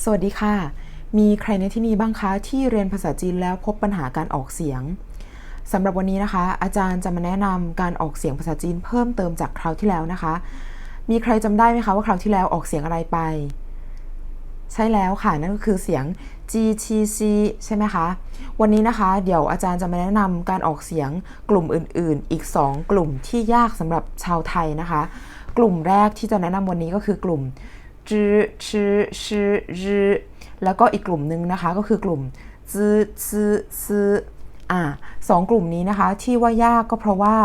สวัสดีค่ะ มีใครในที่นี้บ้างคะที่เรียนภาษาจีนแล้วพบปัญหาการออกเสียงสำหรับวันนี้นะคะ อาจารย์จะมาแนะนำการออกเสียงภาษาจีนเพิ่มเติมจากคราวที่แล้วนะคะ มีใครจำได้ไหมคะว่าคราวที่แล้วออกเสียงอะไรไป ใช่แล้วค่ะนั่นก็คือเสียง G T C ใช่ไหมคะวันนี้นะคะเดี๋ยวอาจารย์จะมาแนะนำการออกเสียงกลุ่มอื่นๆอีก2กลุ่มที่ยากสำหรับชาวไทยนะคะกลุ่มแรกที่จะแนะนำวันนี้ก็คือกลุ่มจื้อชื่อชื่อรืแล้วก็อีกกลุ่มนึงนะคะก็คือกลุ่มจื้อซื่อซื่อสองกลุ่มนี้นะคะที่ว่ายากก็เพราะว่า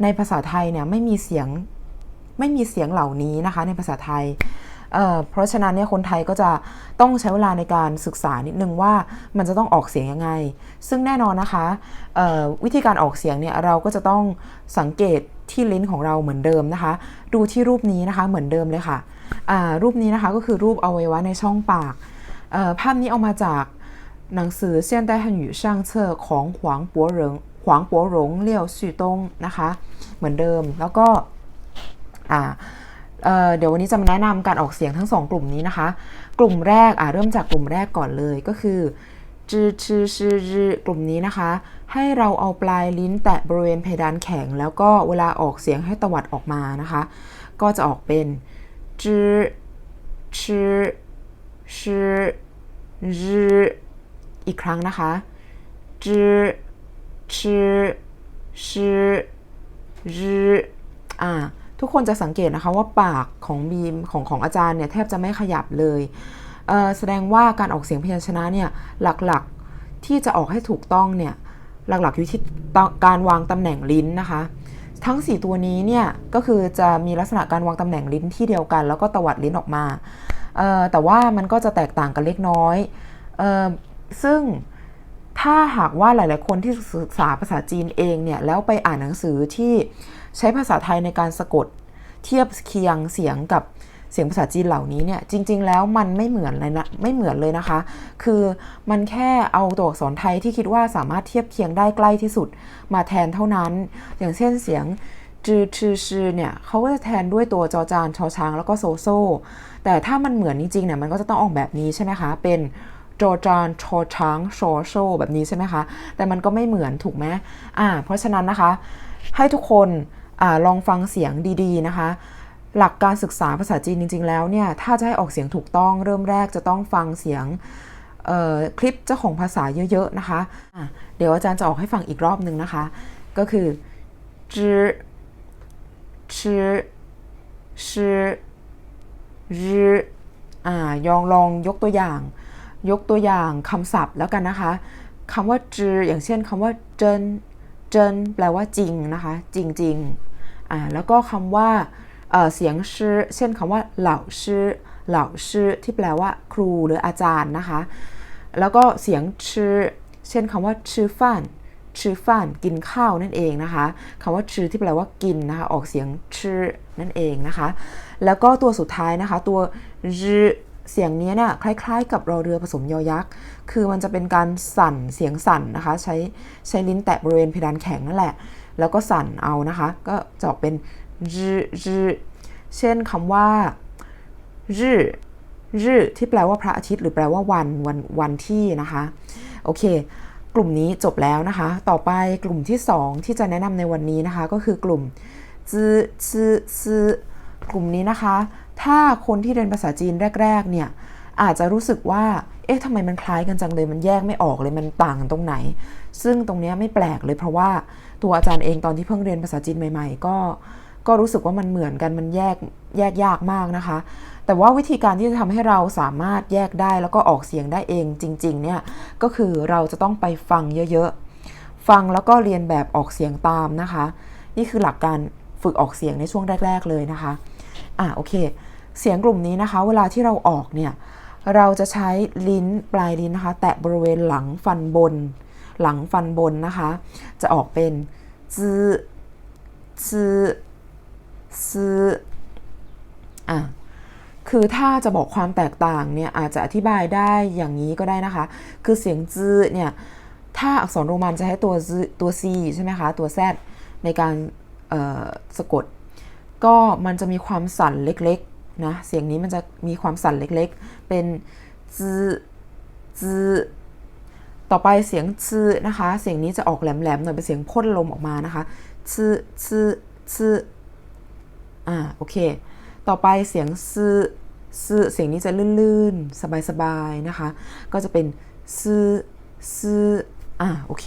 ในภาษาไทยเนี่ยไม่มีเสียงเหล่านี้นะคะในภาษาไทยเพราะฉะนั้นเนี่ยคนไทยก็จะต้องใช้เวลาในการศึกษานิดนึงว่ามันจะต้องออกเสียงยังไงซึ่งแน่นอนนะคะวิธีการออกเสียงเนี่ยเราก็จะต้องสังเกตที่ลิ้นของเราเหมือนเดิมนะคะดูที่รูปนี้นะคะเหมือนเดิมเลยค่ะรูปนี้นะคะก็คือรูปอวัยวะในช่องปากภาพนี้เอามาจากหนังสือเซี่ยนไต้ฮั่นหยู่ช่างเซ่อของหวางปัวหลงเลี่ยวซื่อตงนะคะเหมือนเดิมแล้วก็เดี๋ยววันนี้จะมาแนะนำการออกเสียงทั้ง2กลุ่มนี้นะคะกลุ่มแรกเริ่มจากกลุ่มแรกก่อนเลยก็คือจื้อชื่อชื่อกลุ่มนี้นะคะให้เราเอาปลายลิ้นแตะบริเวณเพดานแข็งแล้วก็เวลาออกเสียงให้ตวัดออกมานะคะก็จะออกเป็นจื้อชื่อชื่ออีกครั้งนะคะจื้อชื่อชื่อทุกคนจะสังเกตนะคะว่าปากของบีมของอาจารย์เนี่ยแทบจะไม่ขยับเลยแสดงว่าการออกเสียงพยัญชนะเนี่ยหลักๆที่จะออกให้ถูกต้องเนี่ยหลักๆอยู่ที่การวางตำแหน่งลิ้นนะคะทั้ง4ตัวนี้เนี่ยก็คือจะมีลักษณะการวางตำแหน่งลิ้นที่เดียวกันแล้วก็ตวัดลิ้นออกมาแต่ว่ามันก็จะแตกต่างกันเล็กน้อยซึ่งถ้าหากว่าหลายๆคนที่ศึกษาภาษาจีนเองเนี่ยแล้วไปอ่านหนังสือที่ใช้ภาษาไทยในการสะกดเทียบเคียงเสียงกับเสียงภาษาจีนเหล่านี้เนี่ยจริงๆแล้วมันไม่เหมือนเลยนะคะคือมันแค่เอาตัวอักษรไทยที่คิดว่าสามารถเทียบเคียงได้ใกล้ที่สุดมาแทนเท่านั้นอย่างเช่นเสียงจือชื่อชื่อเนี่ยเขาก็จะแทนด้วยตัวจอจานชอช้างแล้วก็โซโซแต่ถ้ามันเหมือนจริงๆเนี่ยมันก็จะต้องออกแบบนี้ใช่ไหมคะเป็นจอจานชอช้างชอโซแบบนี้ใช่ไหมคะแต่มันก็ไม่เหมือนถูกไหมเพราะฉะนั้นนะคะให้ทุกคนลองฟังเสียงดีๆนะคะหลักการศึกษาภาษาจีนจริงๆแล้วเนี่ยถ้าจะให้ออกเสียงถูกต้องเริ่มแรกจะต้องฟังเสียงคลิปเจ้าของภาษาเยอะๆนะคะเดี๋ยวอาจารย์จะออกให้ฟังอีกรอบนึงนะคะก็คือจื้อชื่อชื่อลองยกตัวอย่างคำศัพท์แล้วกันนะคะคำว่าจื้ออย่างเช่นคำว่าเจินแปลว่าจริงนะคะจริงแล้วก็คำว่าเสียงชื่อเช่นคำว่าเหล่าชื่อที่แปลว่าครูหรืออาจารย์นะคะแล้วก็เสียงชื่อเช่นคำว่าชื่อฟ่านกินข้าวนั่นเองนะคะคำว่าชื่อที่แปลว่ากินนะคะออกเสียงชื่อนั่นเองนะคะแล้วก็ตัวสุดท้ายนะคะตัวเสียงนี้เนี่ยคล้ายๆกับรอเรือผสมยอยักษ์คือมันจะเป็นการสั่นเสียงสั่นนะคะใช้ลิ้นแตะบริเวณเพดานแข็งนั่นแหละแล้วก็สั่นเอานะคะก็จะออกเป็นเช่นคำว่าที่แปลว่าพระอาทิตย์หรือแปลว่าวันที่นะคะโอเคกลุ่มนี้จบแล้วนะคะต่อไปกลุ่มที่2ที่จะแนะนำในวันนี้นะคะก็คือกลุ่มกลุ่มนี้นะคะถ้าคนที่เรียนภาษาจีนแรกๆเนี่ยอาจจะรู้สึกว่าทำไมมันคล้ายกันจังเลยมันแยกไม่ออกเลยมันต่างกันตรงไหนซึ่งตรงนี้ไม่แปลกเลยเพราะว่าตัวอาจารย์เองตอนที่เพิ่งเรียนภาษาจีนใหม่ๆก็รู้สึกว่ามันเหมือนกันมันแยกยากมากนะคะแต่ว่าวิธีการที่จะทำให้เราสามารถแยกได้แล้วก็ออกเสียงได้เองจริงๆเนี่ยก็คือเราจะต้องไปฟังเยอะๆฟังแล้วก็เรียนแบบออกเสียงตามนะคะนี่คือหลักการฝึกออกเสียงในช่วงแรกๆเลยนะคะโอเคเสียงกลุ่มนี้นะคะเวลาที่เราออกเนี่ยเราจะใช้ลิ้นปลายลิ้นนะคะแตะบริเวณหลังฟันบนนะคะจะออกเป็นจื้อคือถ้าจะบอกความแตกต่างเนี่ยอาจจะอธิบายได้อย่างนี้ก็ได้นะคะคือเสียงจื้อเนี่ยถ้าอักษรโรมันจะให้ตัว C ใช่ไหมคะตัว Z ในการสะกดก็มันจะมีความสั่นเล็กๆนะเสียงนี้มันจะมีความสั่นเล็กๆเป็น จื้อจื้อต่อไปเสียงจื้อนะคะเสียงนี้จะออกแหลมๆหน่อยเป็นเสียงพ่นลมออกมานะคะจื้อจื้อจื้อโอเคต่อไปเสียงซื่อซื่อเสียงนี้จะลื่นๆสบายๆนะคะก็จะเป็นซื่อซื่อโอเค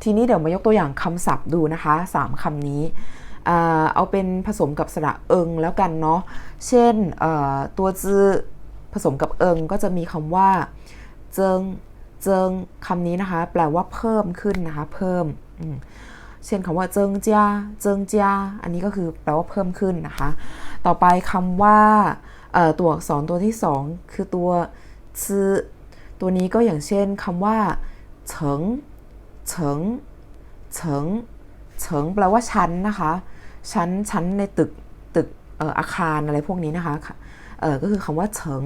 ทีนี้เดี๋ยวมายกตัวอย่างคำศัพท์ดูนะคะ3คำนี้เอาเป็นผสมกับสระเอิงแล้วกันเนาะเช่นตัวจื้อผสมกับเอิงก็จะมีคำว่าเจิงเจิงคำนี้นะคะแปลว่าเพิ่มขึ้นนะคะเพิ่มเช่นคำว่าเจิงจ้าเจิงจ้าอันนี้ก็คือแปลว่าเพิ่มขึ้นนะคะต่อไปคำว่าตัวอักษรตัวที่2คือตัวซื่อตัวนี้ก็อย่างเช่นคำว่าเฉิงเฉิงเฉิงเฉิงแปลว่าชั้นนะคะชั้นในตึกอาคารอะไรพวกนี้นะคะก็คือคำว่าเฉิง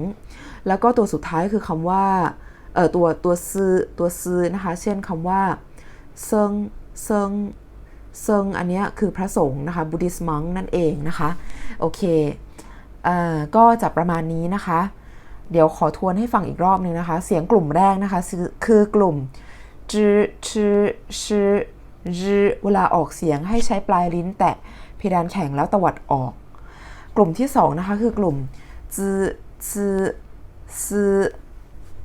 แล้วก็ตัวสุดท้ายคือคำว่าตัวซื่อนะคะเช่นคำว่าเซิงเซิงเซิงอันนี้คือพระสงฆ์นะคะ Buddhist monk นั่นเองนะคะโอเคก็จะประมาณนี้นะคะเดี๋ยวขอทวนให้ฟังอีกรอบนึงนะคะเสียงกลุ่มแรกนะคะคือกลุ่มจื้อชื่อชื่อจื้อเวลาออกเสียงให้ใช้ปลายลิ้นแตะเพดานแข็งแล้วตวัดออกกลุ่มที่2นะคะคือกลุ่มจื้อซื่อซื่อ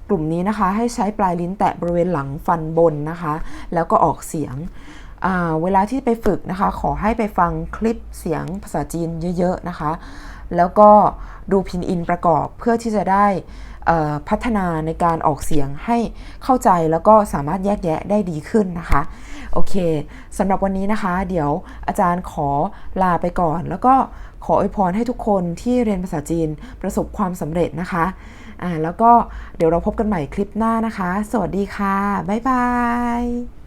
กลุ่มนี้นะคะให้ใช้ปลายลิ้นแตะบริเวณหลังฟันบนนะคะแล้วก็ออกเสียงเวลาที่ไปฝึกนะคะขอให้ไปฟังคลิปเสียงภาษาจีนเยอะๆนะคะแล้วก็ดูพินอินประกอบเพื่อที่จะได้พัฒนาในการออกเสียงให้เข้าใจแล้วก็สามารถแยกแยะได้ดีขึ้นนะคะโอเคสำหรับวันนี้นะคะเดี๋ยวอาจารย์ขอลาไปก่อนแล้วก็ขออวยพรให้ทุกคนที่เรียนภาษาจีนประสบความสำเร็จนะคะแล้วก็เดี๋ยวเราพบกันใหม่คลิปหน้านะคะสวัสดีค่ะบ๊ายบาย